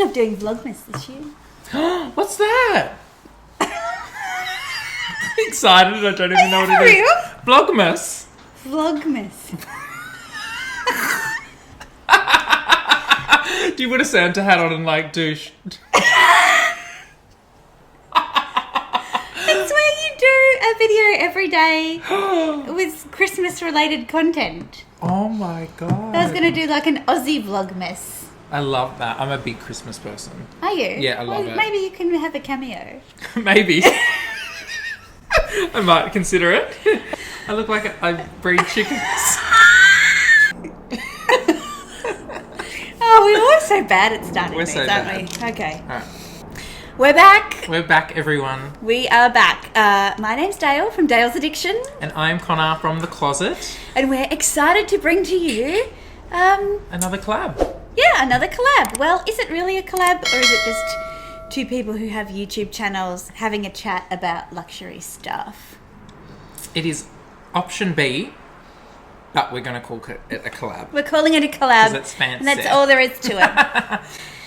thinking of doing Vlogmas this year. What's that? I'm excited. I don't even know what it is. Vlogmas. Vlogmas. Do you put a Santa hat on and like douche? It's where you do a video every day with Christmas-related content. Oh my god. I was going to do like an Aussie Vlogmas. I love that. I'm a big Christmas person. Are you? Yeah, I love it. Maybe you can have a cameo. Maybe. I might consider it. I look like I breed chickens. Oh, we're all so bad at starting We're these, so aren't bad. we? Okay. Alright. We're back. We're back, everyone. We are back. My name's Dale from DaylesAddiction. And I'm Connor from The Closet. And we're excited to bring to you... Another collab. Yeah, another collab. Well, is it really a collab or is it just two people who have YouTube channels having a chat about luxury stuff? It is option B, but we're going to call it a collab. We're calling it a collab. 'Cause it's fancy. And that's all there is to it.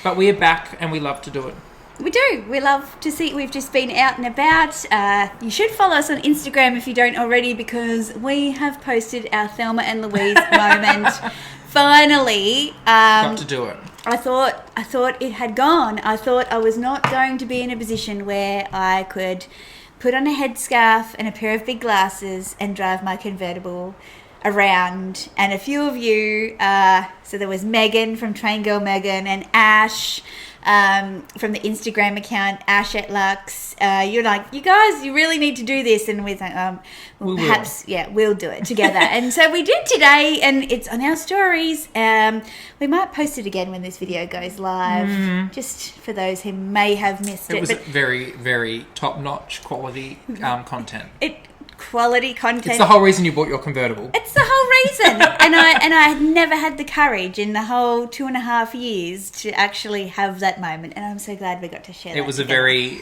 But we are back and we love to do it. We do. We love to see. We've just been out and about. You should follow us on Instagram if you don't already, because we have posted our Thelma and Louise moment. Finally, Got to do it. I thought it had gone. I thought I was not going to be in a position where I could put on a headscarf and a pair of big glasses and drive my convertible around. And a few of you, so there was Megan from Train Girl Megan and Ash from the Instagram account Ash at Lux. You're like, you guys, you really need to do this, and we're like, well, perhaps, yeah, we'll do it together. And so we did today, and it's on our stories. We might post it again when this video goes live, just for those who may have missed it. It was very, very top-notch quality content. Quality content. It's the whole reason you bought your convertible. It's the whole reason. and I had never had the courage in the whole 2.5 years to actually have that moment, and I'm so glad we got to share that. It was very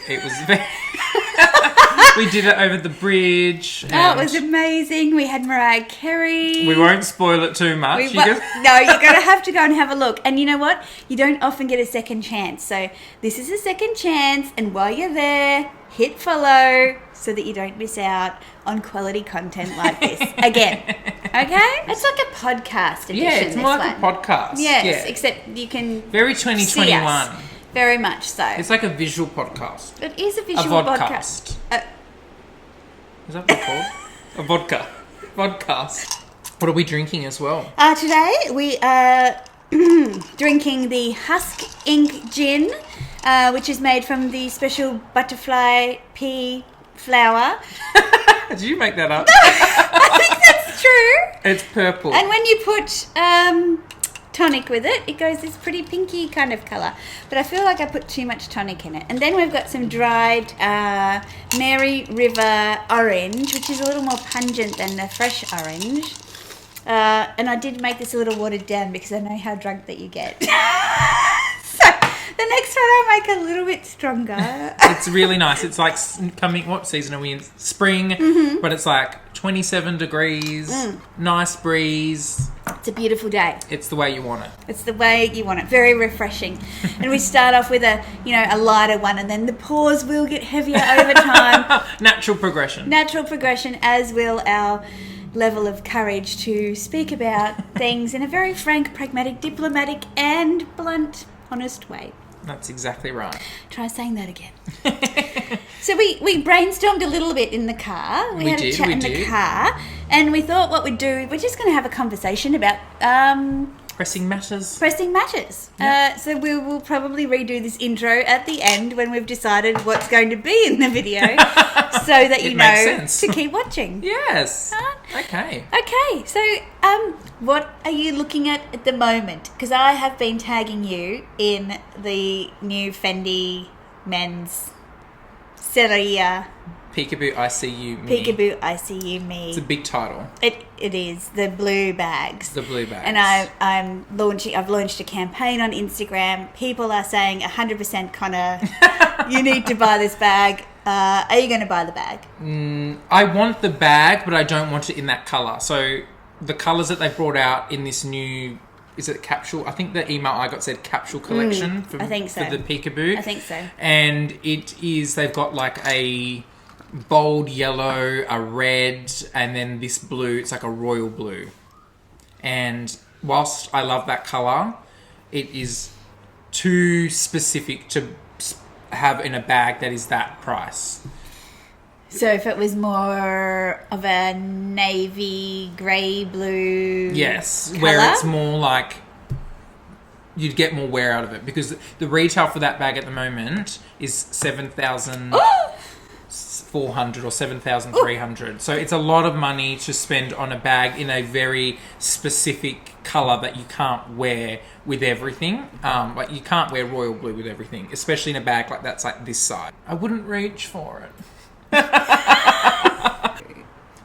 we did it over the bridge. Oh, it was amazing. We had Mariah Carey. We won't spoil it too much. No, you're going to have to go and have a look. And you know what? You don't often get a second chance. So this is a second chance, and while you're there, hit follow so that you don't miss out on quality content like this again. Okay? It's like a podcast edition. Yeah, it's more like a podcast. Yes, yeah. Except you can very 2021. see us. Very much so. It's like a visual podcast. It is a visual podcast. Is that what it's called? A vodka. Vodcast. What are we drinking as well? Today we are drinking the Husk Ink Gin, which is made from the special butterfly pea flower. Did you make that up? I think that's true. It's purple. And when you put tonic with it, it goes this pretty pinky kind of colour. But I feel like I put too much tonic in it. And then we've got some dried Mary River orange, which is a little more pungent than the fresh orange. And I did make this a little watered down because I know how drunk that you get. So the next one I'll make a little bit stronger. It's really nice. It's like coming, what season are we in? Spring, but it's like 27 degrees, nice breeze. It's a beautiful day. It's the way you want it. It's the way you want it. Very refreshing. And we start off with a lighter one, and then the pours will get heavier over time. Natural progression. Natural progression, as will our level of courage to speak about things in a very frank, pragmatic, diplomatic, and blunt, honest way. That's exactly right. Try saying that again. So we brainstormed a little bit in the car. We had a chat in the car, and we thought what we'd do, we're just going to have a conversation about pressing matters. Pressing matters. Yep. So we will probably redo this intro at the end when we've decided what's going to be in the video, so that you know to keep watching. Yes. Okay. Okay. So what are you looking at the moment? Because I have been tagging you in the new Fendi men's Seria. Peekaboo, I see you, me. Peekaboo, I see you, me. It's a big title. It is the blue bags. The blue bags. And I've launched a campaign on Instagram. People are saying 100% Connor, you need to buy this bag. Are you going to buy the bag? I want the bag, but I don't want it in that colour. So the colours that they brought out in this new is it capsule? I think the email I got said capsule collection I think so. for the peekaboo. I think so. And they've got like a bold yellow, a red, and then this blue. It's like a royal blue. And whilst I love that colour, it is too specific to have in a bag that is that price. So if it was more of a navy, grey, blue yes, colour? where it's more like you'd get more wear out of it, because the retail for that bag at the moment is 7,400 or 7,300. So it's a lot of money to spend on a bag in a very specific colour that you can't wear with everything. Like you can't wear royal blue with everything, especially in a bag like that's like this size. I wouldn't reach for it.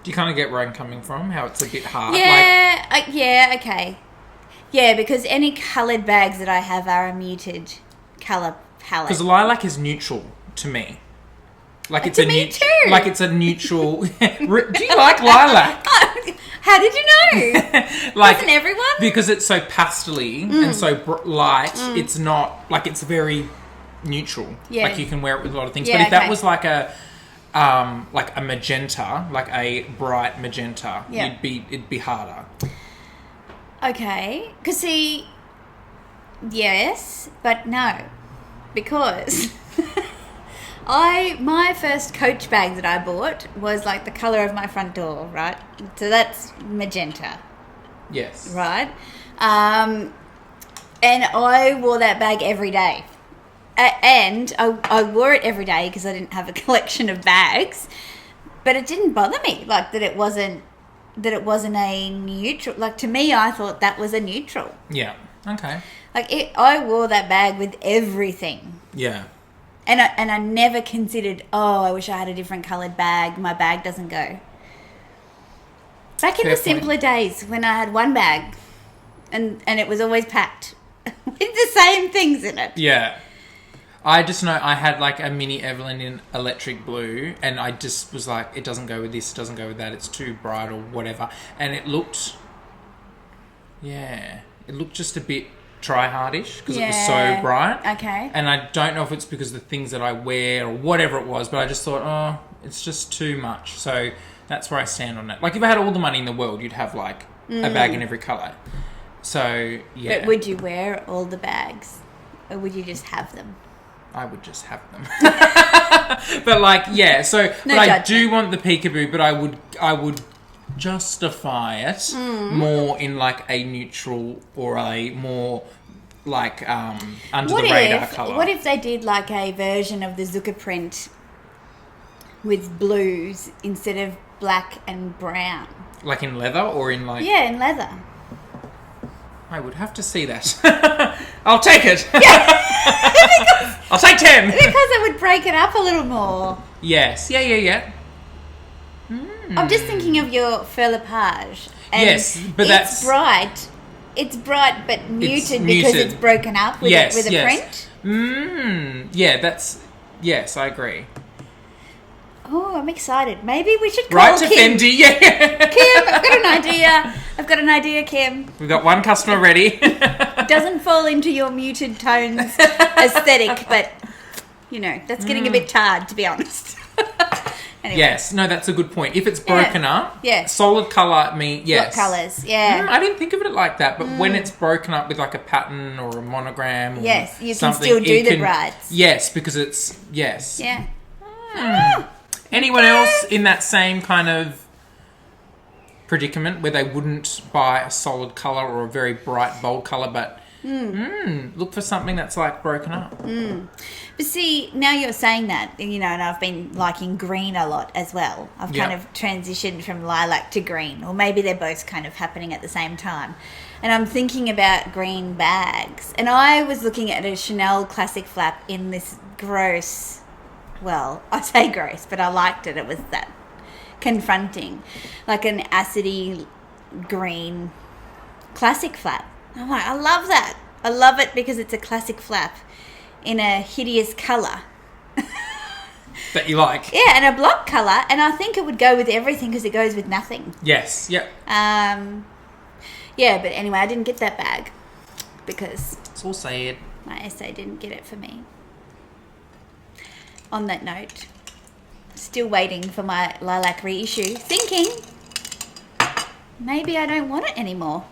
Do you kind of get where I'm coming from? How it's a bit hard? Yeah, okay. Yeah, because any coloured bags that I have are a muted colour palette. Because lilac is neutral to me. Like it's to a me too. Like it's a neutral. Do you like lilac? How did you know? Like, wasn't everyone? Because it's so pastel-y and so light. It's not like it's very neutral. Yeah. Like you can wear it with a lot of things. Yeah, but if that okay. was like a magenta, like a bright magenta, it'd be harder. Okay, because see, yes, but no, because my first Coach bag that I bought was like the colour of my front door, right? So that's magenta, Yes. right? And I wore that bag every day. And I wore it every day because I didn't have a collection of bags, but it didn't bother me, like that it wasn't a neutral. Like to me, I thought that was a neutral. Yeah. Okay. Like I wore that bag with everything. Yeah. And I never considered, I wish I had a different coloured bag. My bag doesn't go. Back in Fair the simpler days when I had one bag and it was always packed with the same things in it. Yeah. I just know I had like a mini Evelyn in electric blue, and I just was like, it doesn't go with this, it doesn't go with that, it's too bright or whatever. And it looked just a bit try-hardish because it was so bright. Okay. And I don't know if it's because of the things that I wear or whatever it was, but I just thought, it's just too much. So that's where I stand on it. Like if I had all the money in the world, you'd have like a bag in every colour. So, yeah. But would you wear all the bags? Or would you just have them? I would just have them. But like, yeah, so but I do want the peekaboo, but I would justify it more in like a neutral or a more like under the radar colour. What if they did like a version of the Zucker print with blues instead of black and brown? Like in leather or in like... Yeah, in leather. I would have to see that. I'll take it. Yeah. I'll take 10. Because it would break it up a little more. Yes. Yeah. I'm just thinking of your Feelepage. Yes, but it's bright. It's bright but muted because it's broken up with a print. Yeah, that's... Yes, I agree. Oh, I'm excited. Maybe we should call Right to Kim. Fendi, yeah. Kim, I've got an idea, Kim. We've got one customer ready. It doesn't fall into your muted tones aesthetic, but, that's getting a bit tired, to be honest. Anyway. Yes, no, that's a good point. If it's broken up, solid colour, yes. Block colours, yeah. I didn't think of it like that, but when it's broken up with like a pattern or a monogram or yes, you can something, still do the brights. Yes, because it's, yes. Yeah. Anyone else in that same kind of predicament where they wouldn't buy a solid colour or a very bright, bold colour, but look for something that's like broken up? But see, now you're saying that, and I've been liking green a lot as well. I've kind of transitioned from lilac to green, or maybe they're both kind of happening at the same time. And I'm thinking about green bags. And I was looking at a Chanel classic flap in this gross... Well, I say gross, but I liked it. It was that confronting, like an acidy green classic flap. I'm like, I love that. I love it because it's a classic flap in a hideous colour. That you like. Yeah, and a block colour, and I think it would go with everything because it goes with nothing. Yes, yep. Yeah, but anyway, I didn't get that bag because It's all sad. my essay didn't get it for me. On that note, still waiting for my lilac reissue, thinking maybe I don't want it anymore.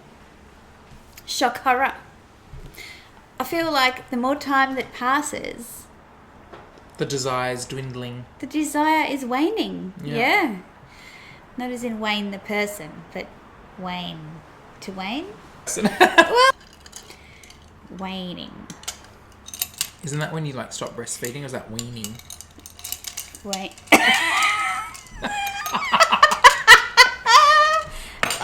Shock horror. I feel like the more time that passes, The desire's dwindling. the desire is waning. Yeah. Yeah. Not as in Wayne the person, but wane. To wane? Well, waning. Isn't that when you like stop breastfeeding, or is that weaning? Wait.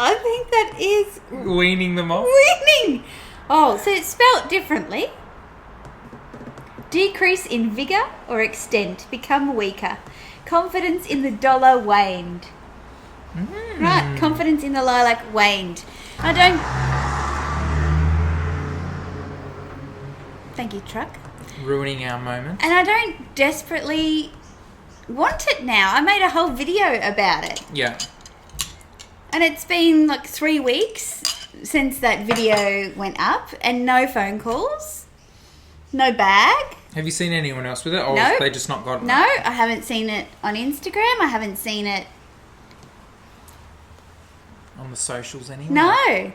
I think that is Weaning them off? weaning. Oh, so it's spelt differently. Decrease in vigour or extent, become weaker. Confidence in the dollar waned. Right, confidence in the lilac waned. I don't... Thank you, truck. Ruining our moment. And I don't desperately want it now. I made a whole video about it. Yeah. And it's been like 3 weeks since that video went up and no phone calls, no bag. Have you seen anyone else with it, or No. have they just not got it? No, I haven't seen it on Instagram. I haven't seen it. On the socials anyway? No.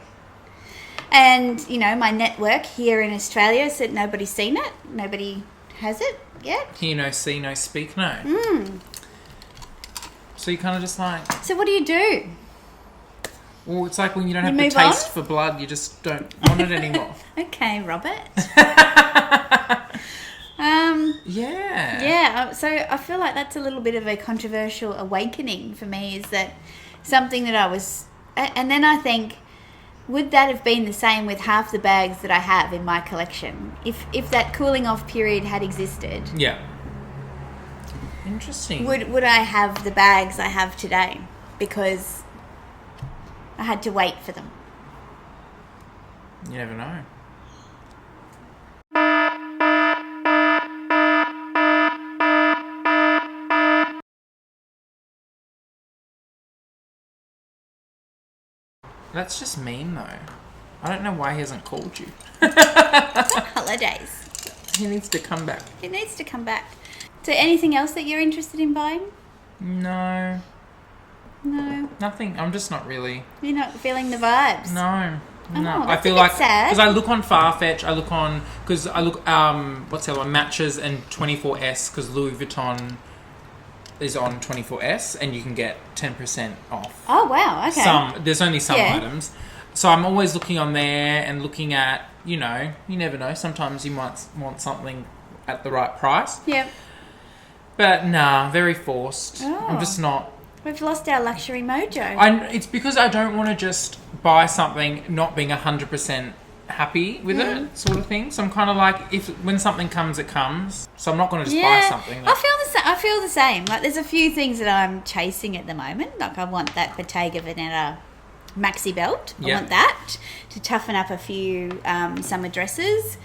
And, you know, my network here in Australia said nobody's seen it. Nobody has it yet. Hear no, see no, speak no. So you kind of just like... So what do you do? Well, it's like when you don't You have the move taste on? for blood, you just don't want it anymore. Okay, Robert. Yeah. Yeah, so I feel like that's a little bit of a controversial awakening for me, is that something that I was... And then I think, would that have been the same with half the bags that I have in my collection? If that cooling off period had existed, Yeah. Interesting. would I have the bags I have today? Because I had to wait for them. You never know. That's just mean, though. I don't know why he hasn't called you. Holidays. He needs to come back. It needs to come back. So anything else that you're interested in buying? No. No. Nothing. I'm just not really... You're not feeling the vibes? No. No. Oh, that's I feel a bit like... sad. Because I look on Farfetch, I look on... Because I look... what's the other one? Matches and 24S, because Louis Vuitton is on 24S, and you can get 10% off. Oh, wow. Okay. There's only some Yeah. items. So I'm always looking on there and looking at, you know, you never know. Sometimes you might want something at the right price. Yep. But nah, very forced. Oh. I'm just not... We've lost our luxury mojo. It's because I don't want to just buy something not being 100% happy with it, sort of thing. So I'm kind of like, when something comes, it comes. So I'm not going to just buy something. I feel the same. Like, there's a few things that I'm chasing at the moment. Like, I want that Bottega Veneta maxi belt. I want that to toughen up a few summer dresses.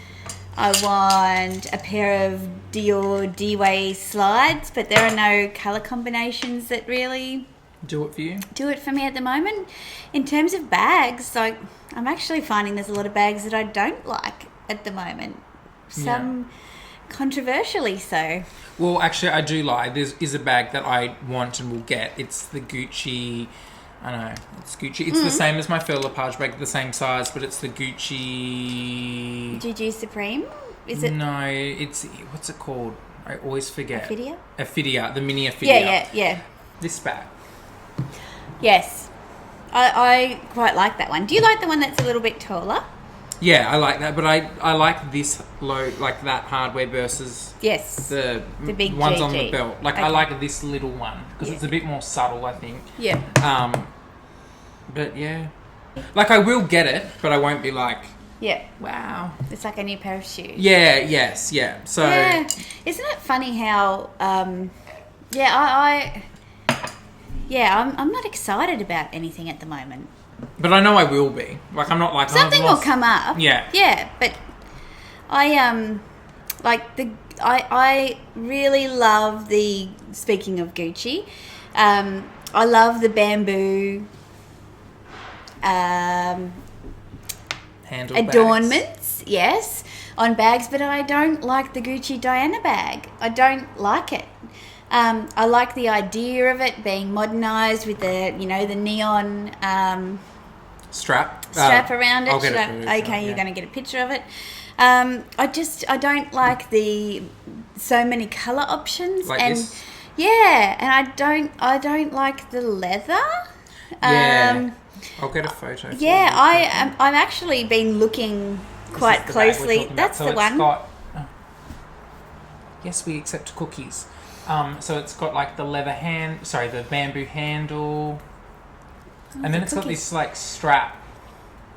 I want a pair of Dior D-Way slides, but there are no colour combinations that really do it for you. Do it for me at the moment. In terms of bags, like, I'm actually finding there's a lot of bags that I don't like at the moment. Some controversially so. Well, actually, I do lie. There is a bag that I want and will get. It's the Gucci... I know, it's Gucci. It's the same as my Fur Lepage bag, the same size, but it's the Gucci... GG Supreme? Is it? No, it's... What's it called? I always forget. Ophidia? Ophidia, the mini Ophidia. Yeah. This bag. Yes. I quite like that one. Do you like the one that's a little bit taller? Yeah, I like that, but I like this low, like that hardware versus the big ones GG. on the belt. Like, I like this little one because it's a bit more subtle, I think. Yeah. But yeah, like, I will get it, but I won't be like, yeah, wow, it's like a new pair of shoes. Yeah. Yes. Yeah. So yeah, isn't it funny how I'm not excited about anything at the moment. But I know I will be. Like, I'm not like... Something will come up. Yeah. Yeah, but I really love the... Speaking of Gucci, I love the bamboo handle adornments, yes, on bags, but I don't like the Gucci Diana bag. I don't like it. I like the idea of it being modernised with the, the neon strap around it. I'll get it. Okay, you're going to get a picture of it. I don't like the so many colour options, like and this? Yeah, and I don't like the leather. Yeah, I'll get a photo. Yeah, I've actually been looking quite closely. That's the one. Yes, we accept cookies. So it's got like the the bamboo handle, and then it's got this like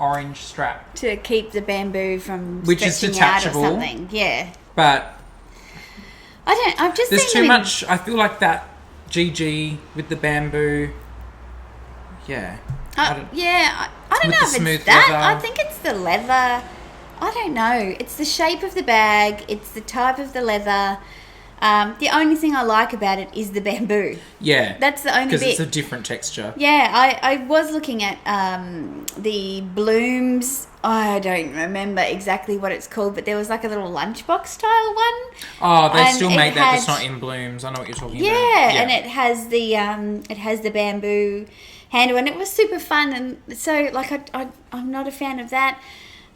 orange strap to keep the bamboo from which is detachable out or something. Yeah, but I've just there's seen too much. I feel like that GG with the bamboo. Yeah. I don't know if it's that. Leather. I think it's the leather. I don't know. It's the shape of the bag. It's the type of the leather. The only thing I like about it is the bamboo. Yeah. That's the only bit. Because it's a different texture. Yeah, I was looking at the blooms. I don't remember exactly what it's called, but there was like a little lunchbox style one. Oh, they still make that. It's not in blooms. I know what you're talking about. Yeah, and it has the bamboo handle, and it was super fun. And so, like, I'm not a fan of that.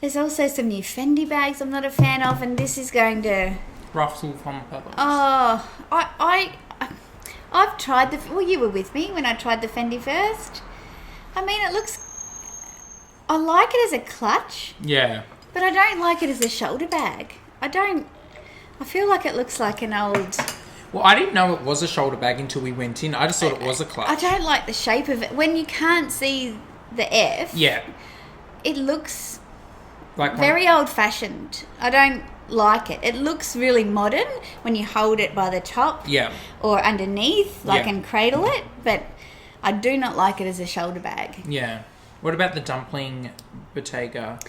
There's also some new Fendi bags I'm not a fan of, and this is going to ruffle from feathers. Oh, I've tried you were with me when I tried the Fendi first. I mean, I like it as a clutch. Yeah. But I don't like it as a shoulder bag. I feel like it looks like an old... Well, I didn't know it was a shoulder bag until we went in. I just thought it was a clutch. I don't like the shape of it. When you can't see the F, yeah, it looks like very old-fashioned. I don't like it. It looks really modern when you hold it by the top, yeah, or underneath, and cradle it. But I do not like it as a shoulder bag. Yeah. What about the dumpling Bottega?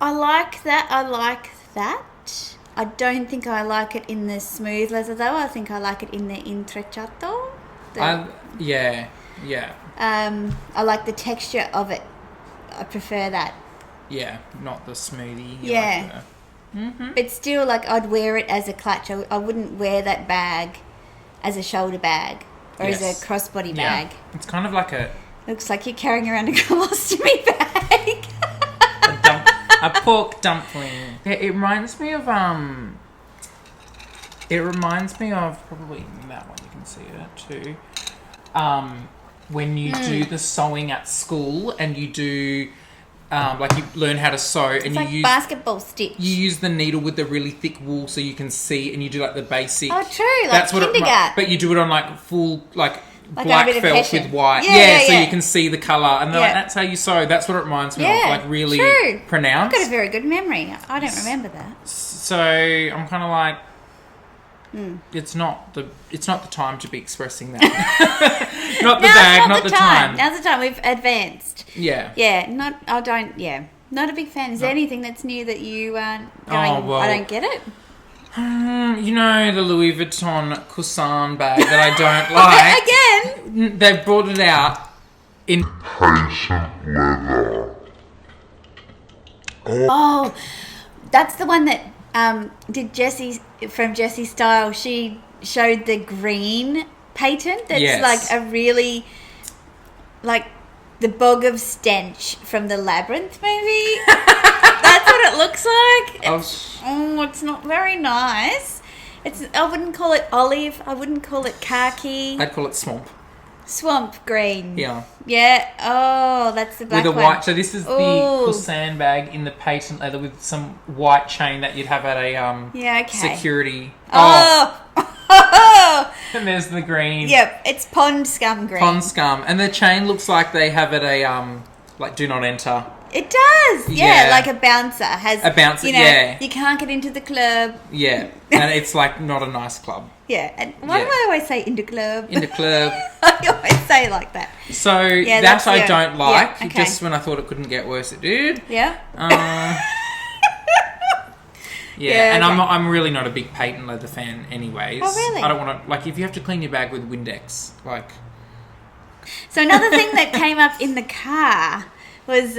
I like that. I don't think I like it in the smooth leather though. I think I like it in the intrecciato. Yeah. I like the texture of it. I prefer that. Yeah, not the smoothie. Yeah. But still, like, I'd wear it as a clutch. I wouldn't wear that bag as a shoulder bag or as a crossbody bag. It's kind of like looks like you're carrying around a colostomy bag. a pork dumpling. Yeah, it reminds me of probably that one. You can see it too. When you do the sewing at school and you do like you learn how to sew and it's you like use basketball stitch. You use the needle with the really thick wool so you can see, and you do like the basic. Oh, true. Like kindergarten. But you do it on like full black felt with white. Yeah, so you can see the colour, and like, that's how you sew. That's what it reminds me of. Like really pronounced. I've got a very good memory. I don't remember that. So I'm kind of like. It's not the time to be expressing that. Not the bag, not the time. Now's the time. We've advanced. Yeah. Yeah. Not a big fan. Is there anything that's new that you aren't going? Oh, well, I don't get it. You know, the Louis Vuitton Croissant bag that I don't like. Again. They brought it out in patient leather. Oh, that's the one that did Jessie from Jessie Style. She showed the green patent. That's like a really like the bog of stench from the Labyrinth movie. That's what it looks like. It's not very nice. I wouldn't call it olive. I wouldn't call it khaki. I'd call it swamp. Swamp green. Yeah. Yeah. Oh, that's the black with a one. white. So this is the Croissant bag in the patent leather with some white chain that you'd have at a security. Oh. And there's the green. Yep, it's pond scum green. Pond scum, and the chain looks like they have it a like do not enter. It does, yeah, like a bouncer has a bouncer. You can't get into the club. Yeah, and it's like not a nice club. Yeah, and why do I always say in the club? In the club. I always say it like that. So that I don't like. Yeah, okay. Just when I thought it couldn't get worse, it did. Yeah. Yeah, and okay. I'm really not a big patent leather fan, anyways. Oh, really? I don't want to if you have to clean your bag with Windex, like. So another thing that came up in the car was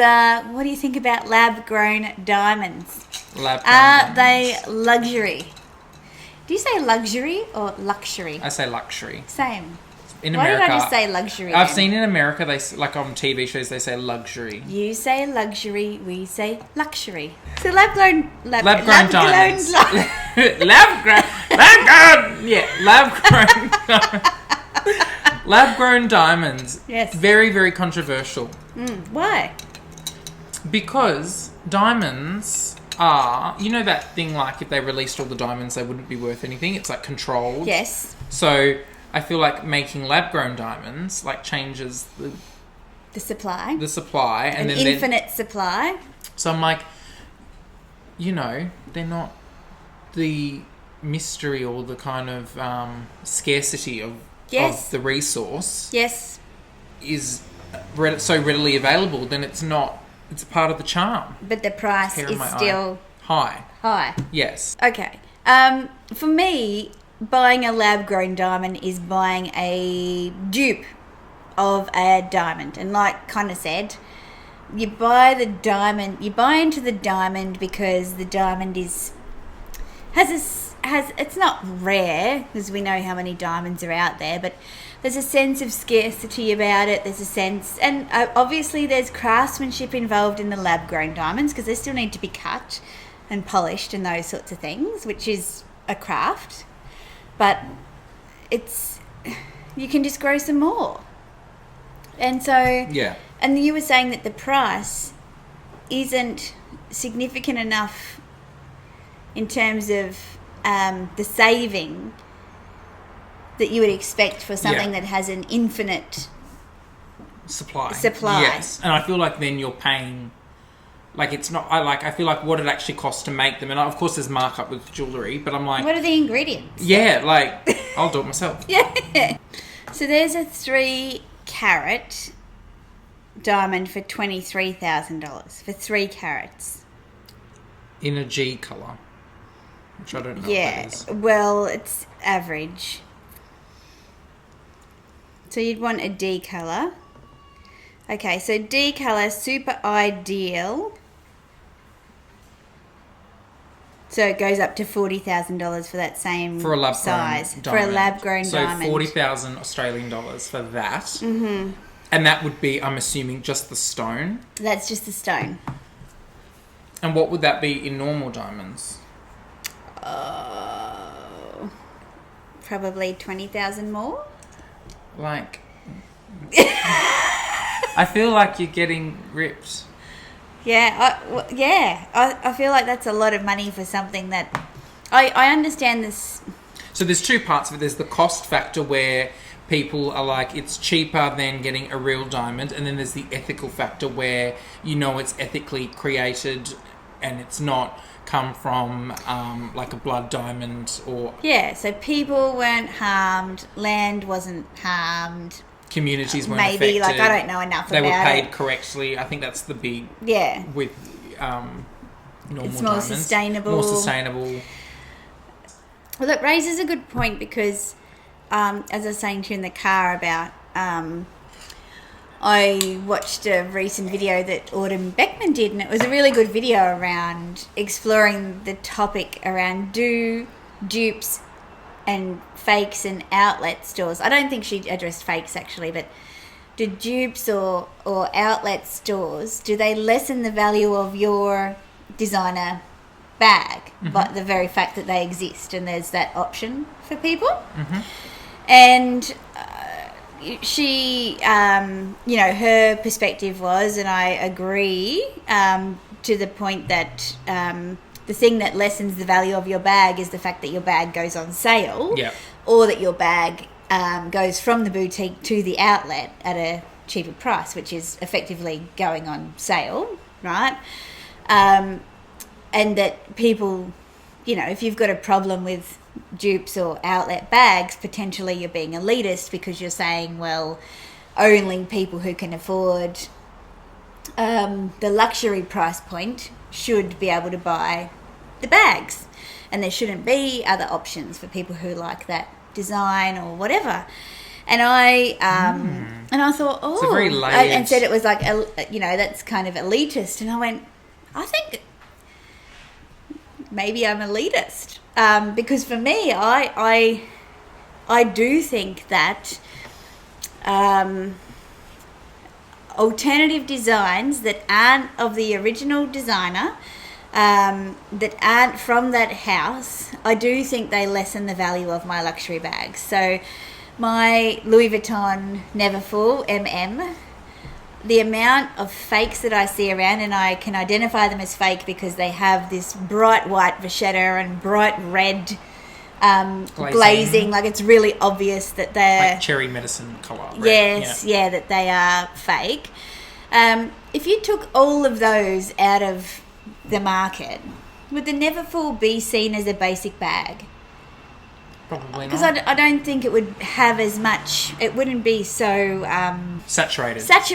what do you think about lab-grown diamonds? Lab-grown Are diamonds. they luxury? Do you say luxury or luxury? I say luxury. Same. In Why America, did I just say luxury? I've then? seen in America, they like on TV shows, they say luxury. You say luxury, we say luxury. So lab-grown Lab-grown diamonds. Lab-grown diamonds. Yes. Very, very controversial. Why? Because diamonds are, you know that thing like if they released all the diamonds, they wouldn't be worth anything. It's like controlled. Yes. So I feel like making lab-grown diamonds like changes The supply. and An then infinite supply. So I'm like, you know, they're not the mystery or the kind of scarcity of the resource Yes. is so readily available. Then it's not. It's a part of the charm. But the price Hair in is my still eye. high. Yes. Okay. For me, buying a lab-grown diamond is buying a dupe of a diamond. And like kind of said, you buy into the diamond because the diamond it's not rare, because we know how many diamonds are out there, but there's a sense of scarcity about it. There's a sense, and obviously there's craftsmanship involved in the lab-grown diamonds, because they still need to be cut and polished and those sorts of things, which is a craft. But you can just grow some more. And so, Yeah. and you were saying that the price isn't significant enough in terms of the saving that you would expect for something that has an infinite Supply. Yes. And I feel like then you're paying. Like it's not. I feel like what it actually costs to make them, and of course there's markup with jewellery, but I'm like, What are the ingredients? yeah, like I'll do it myself. Yeah. So there's a 3-carat diamond for $23,000 for 3 carats. In a G colour, which I don't know Yeah. what that is. Well, it's average. So you'd want a D colour. Okay, so D colour, super ideal. So it goes up to $40,000 for that same For a lab-grown size. diamond. For a lab-grown so diamond. 40,000 Australian dollars for that. Mm-hmm. And that would be, I'm assuming, just the stone. That's just the stone. And what would that be in normal diamonds? Probably 20,000 more. Like, I feel like you're getting ripped. Yeah, I feel like that's a lot of money for something that... I understand this... So there's two parts of it. There's the cost factor where people are like, it's cheaper than getting a real diamond. And then there's the ethical factor where you know it's ethically created and it's not come from like a blood diamond or... Yeah, so people weren't harmed, land wasn't harmed. Communities weren't Maybe, affected. like, I don't know enough They about were paid it. correctly. I think that's the big... Yeah. With normal It's more diamonds. sustainable. More sustainable. Well, that raises a good point because, as I was saying to you in the car about... I watched a recent video that Autumn Beckman did, and it was a really good video around exploring the topic around do dupes and fakes and outlet stores. I don't think she addressed fakes actually, but do dupes or outlet stores, do they lessen the value of your designer bag by the very fact that they exist and there's that option for people? Mm-hmm. And she, her perspective was, and I agree, to the point that the thing that lessens the value of your bag is the fact that your bag goes on sale, or that your bag goes from the boutique to the outlet at a cheaper price, which is effectively going on sale, right? And that people, if you've got a problem with dupes or outlet bags, potentially you're being elitist because you're saying, well, only people who can afford the luxury price point should be able to buy the bags, and there shouldn't be other options for people who like that design or whatever. And I thought, oh, a very layered... and said it was like, that's kind of elitist. And I went, I think maybe I'm elitist, because for me, I do think that alternative designs that aren't of the original designer, that aren't from that house, I do think they lessen the value of my luxury bags. So my Louis Vuitton Neverfull MM, the amount of fakes that I see around, and I can identify them as fake because they have this bright white vachetta and bright red glazing. Like, it's really obvious that they're... Like cherry medicine colour. Yes, yeah, that they are fake. If you took all of those out of the market, would the Neverfull be seen as a basic bag? Probably not. Because I don't think it would have as much... It wouldn't be so... Saturated. That's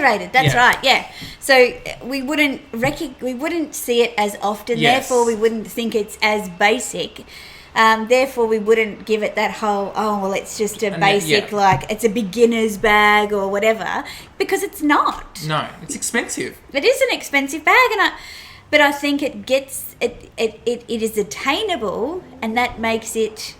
right, yeah. So we wouldn't see it as often, Yes. therefore we wouldn't think it's as basic. Therefore we wouldn't give it that whole, it's just a basic, like it's a beginner's bag or whatever, because it's not. No, it's expensive. It is an expensive bag, but I think it gets it is attainable, and that makes it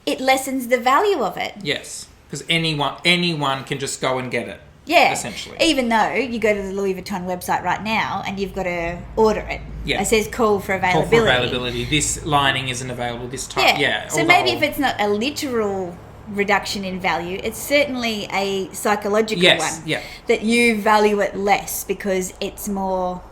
it lessens the value of it. Yes, because anyone can just go and get it. Yeah, essentially. Even though you go to the Louis Vuitton website right now and you've got to order it. Yeah. It says call for availability. Call for availability. This lining isn't available. This type. Yeah. So maybe if it's not a literal reduction in value, it's certainly a psychological one. Yeah. That you value it less because it's more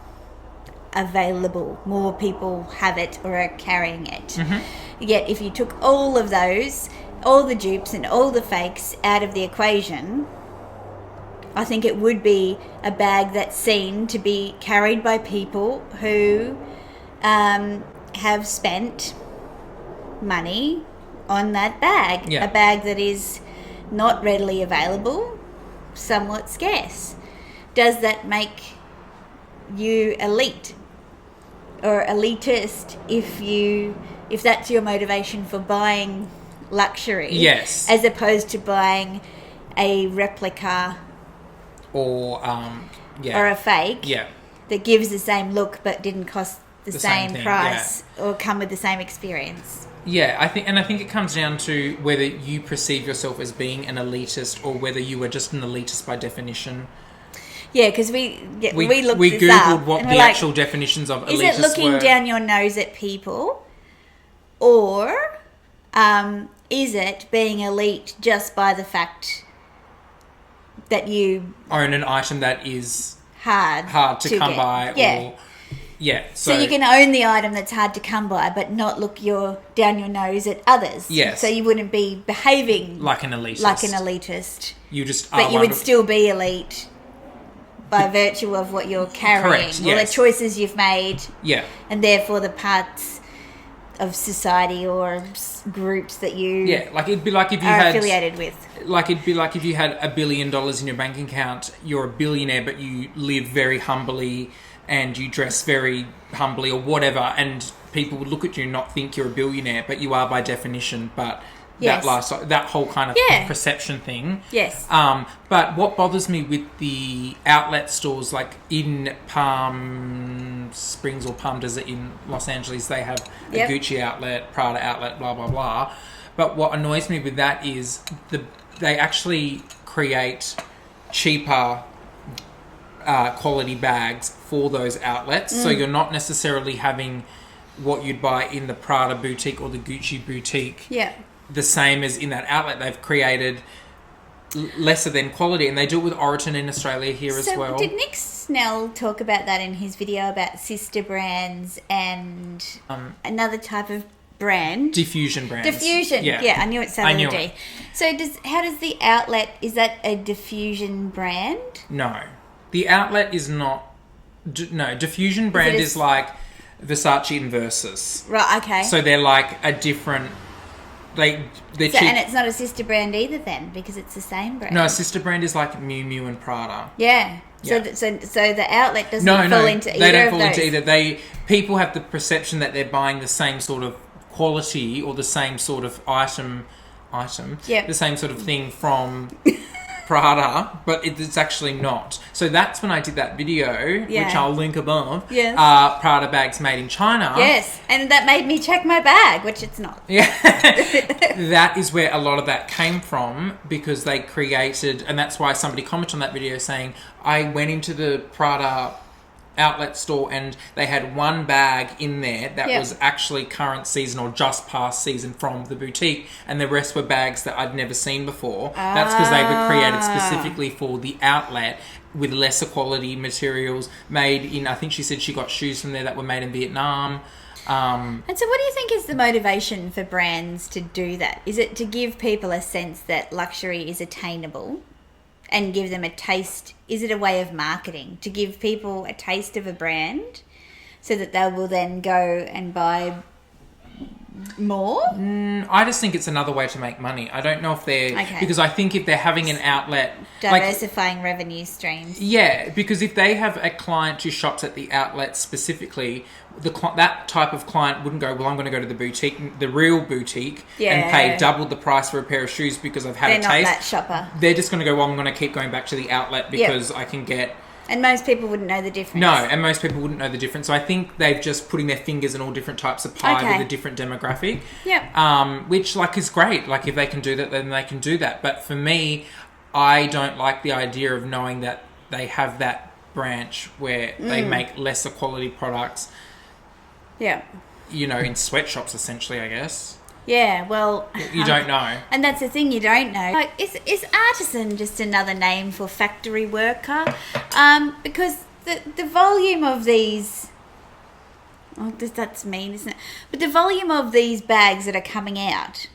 available. More people have it or are carrying it. Mm-hmm. Yet if you took all of those, all the dupes and all the fakes out of the equation, I think it would be a bag that's seen to be carried by people who have spent money on that bag. Yeah. A bag that is not readily available, somewhat scarce. Does that make you elite or elitist if that's your motivation for buying luxury? Yes. As opposed to buying a replica or a fake Yeah. that gives the same look but didn't cost the same same thing, price or come with the same experience. Yeah, I think it comes down to whether you perceive yourself as being an elitist or whether you are just an elitist by definition. Yeah, because we looked we this googled up, what and the we're like, actual definitions of elitist were. Is it looking down your nose at people, or is it being elite just by the fact that you own an item that is hard to come get. by? Yeah. Or So you can own the item that's hard to come by, but not look down your nose at others. Yes. So you wouldn't be behaving like an elitist. You just but you would still be elite by virtue of what you're carrying, Correct, or yes. the choices you've made, Yeah. and therefore the parts of society or groups that you like it'd be like if you are had affiliated with. Like it'd be like if you had $1 billion in your bank account. You're a billionaire, but you live very humbly and you dress very humbly or whatever, and people would look at you and not think you're a billionaire, but you are by definition. But Yes. that whole kind of Yeah. perception thing. Yes. But what bothers me with the outlet stores, like in Palm Springs or Palm Desert in Los Angeles, they have a Yep. Gucci outlet, Prada outlet, blah, blah, blah. But what annoys me with that is they actually create cheaper quality bags for those outlets. So you're not necessarily having what you'd buy in the Prada boutique or the Gucci boutique. Yeah. The same as in that outlet. They've created lesser than quality, and they do it with Oroton in Australia here as well. Did Nick Snell talk about that in his video about sister brands and another type of brand? Diffusion brands. Diffusion. Yeah, I knew it started with D. So how does the outlet, is that a diffusion brand? No. The outlet is not... No, diffusion brand is like Versace and Versus. Right, okay. So they're like a different... They're cheap. And it's not a sister brand either then, because it's the same brand. No, a sister brand is like Miu Miu and Prada. Yeah. Yeah. So the outlet doesn't fall into either of those. they don't fall into either. People have the perception that they're buying the same sort of quality or the same sort of item item. Yep. The same sort of thing from Prada, but it's actually not. So that's when I did that video, which I'll link above. Yes. Prada bags made in China. Yes, and that made me check my bag, which it's not. Yeah. That is where a lot of that came from, because they created, and that's why somebody commented on that video saying, I went into the Prada outlet store and they had one bag in there that was actually current season or just past season from the boutique, and the rest were bags that I'd never seen before. That's because they were created specifically for the outlet with lesser quality materials made in, I think she said she got shoes from there that were made in Vietnam. And so what do you think is the motivation for brands to do that? Is it to give people a sense that luxury is attainable and give them a taste? Is it a way of marketing to give people a taste of a brand so that they will then go and buy more? I just think it's another way to make money. I don't know if they're... Because I think if they're having an outlet... Diversifying revenue streams. Yeah, because if they have a client who shops at the outlet specifically, that type of client wouldn't go, well, I'm going to go to the boutique, the real boutique, and pay double the price for a pair of shoes because I've had a taste. They're not that shopper. They're just going to go, well, I'm going to keep going back to the outlet because I can get... And most people wouldn't know the difference. No, and most people wouldn't know the difference. So I think they've just putting their fingers in all different types of pie with a different demographic. Yep. Which, is great. Like, if they can do that, then they can do that. But for me, I don't like the idea of knowing that they have that branch where they make lesser quality products. Yeah. In sweatshops, essentially, I guess. Yeah, well... You don't know. And that's the thing, you don't know. Like, is artisan just another name for factory worker? Because the volume of these... Oh, that's mean, isn't it? But the volume of these bags that are coming out,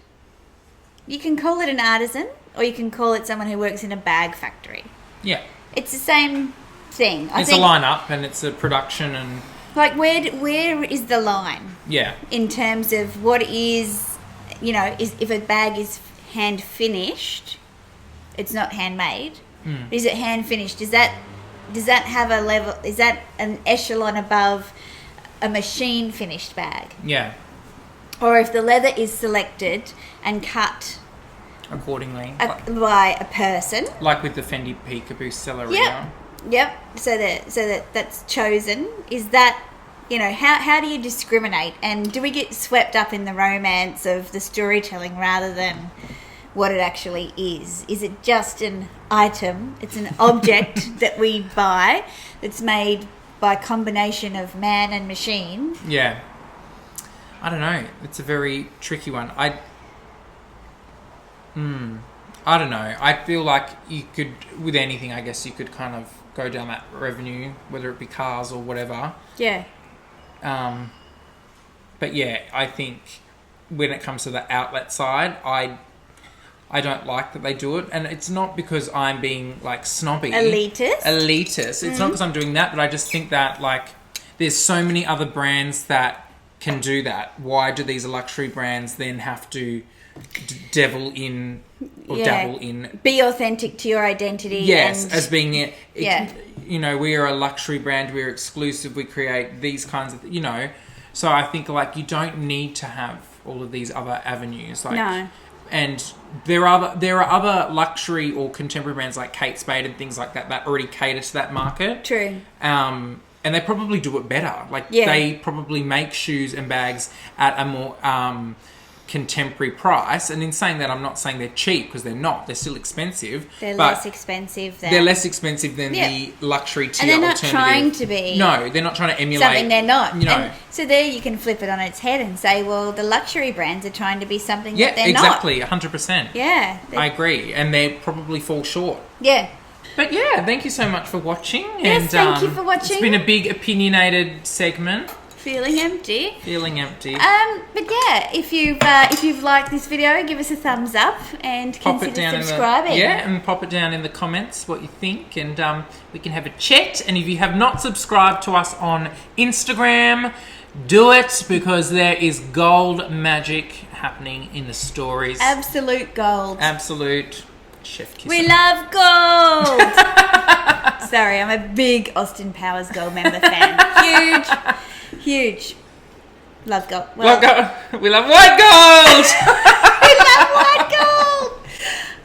you can call it an artisan or you can call it someone who works in a bag factory. Yeah. It's the same thing. It's a line-up and it's a production and... Like, where is the line? Yeah. In terms of what is... if a bag is hand finished, it's not handmade. Is it hand finished? Does that have a level? Is that an echelon above a machine finished bag? Yeah. Or if the leather is selected and cut accordingly by a person, like with the Fendi Peekaboo Celeria. Yep. So that's chosen. Is that? How do you discriminate? And do we get swept up in the romance of the storytelling rather than what it actually is? Is it just an item? It's an object that we buy that's made by a combination of man and machine. Yeah. I don't know. It's a very tricky one. I don't know. I feel like you could, with anything, I guess you could kind of go down that revenue, whether it be cars or whatever. Yeah. But yeah, I think when it comes to the outlet side, I don't like that they do it, and it's not because I'm being snobby, elitist. It's not because I'm doing that, but I just think that there's so many other brands that can do that. Why do these luxury brands then have to dabble in? Be authentic to your identity. Yes, and as being it. We are a luxury brand. We're exclusive. We create these kinds of, So I think you don't need to have all of these other avenues. No. And there are other luxury or contemporary brands like Kate Spade and things like that already cater to that market. True. And they probably do it better. They probably make shoes and bags at a more contemporary price. And in saying that, I'm not saying they're cheap, because they're not. They're still expensive. They're less expensive than the luxury tier alternative. And they're not trying to be. No, they're not trying to emulate. Something they're not. And so there you can flip it on its head and say, well, the luxury brands are trying to be something that they're exactly, not. 100%. Yeah. I agree. And they probably fall short. Yeah. But yeah, thank you so much for watching. Yes, thank you for watching. It's been a big opinionated segment. Feeling empty. But yeah, if you've liked this video, give us a thumbs up and consider subscribing. And pop it down in the comments what you think, and we can have a chat. And if you have not subscribed to us on Instagram, do it, because there is gold magic happening in the stories. Absolute gold. Absolute chef kiss. We love gold. Sorry, I'm a big Austin Powers Gold member fan. Huge. Love gold. We love white gold. We love white gold.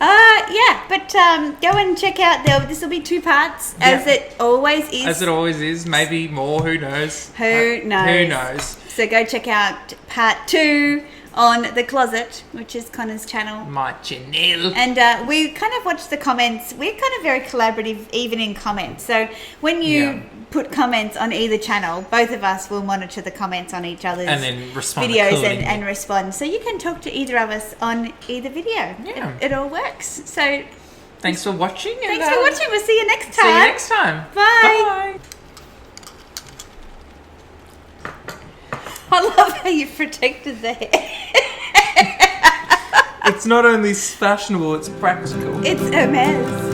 Yeah, but go and check out. This will be 2 parts, as it always is. As it always is. Maybe more. Who knows? Who knows? Who knows? So go check out part 2 on The Closet, which is Connor's channel. My Janelle. And we kind of watch the comments. We're kind of very collaborative, even in comments. So when you put comments on either channel, both of us will monitor the comments on each other's and then respond videos and respond. So you can talk to either of us on either video. Yeah. It all works. So thanks for watching. Thanks for watching. We'll see you next time. See you next time. Bye. I love how you protected the hair. It's not only fashionable, it's practical. It's a mess.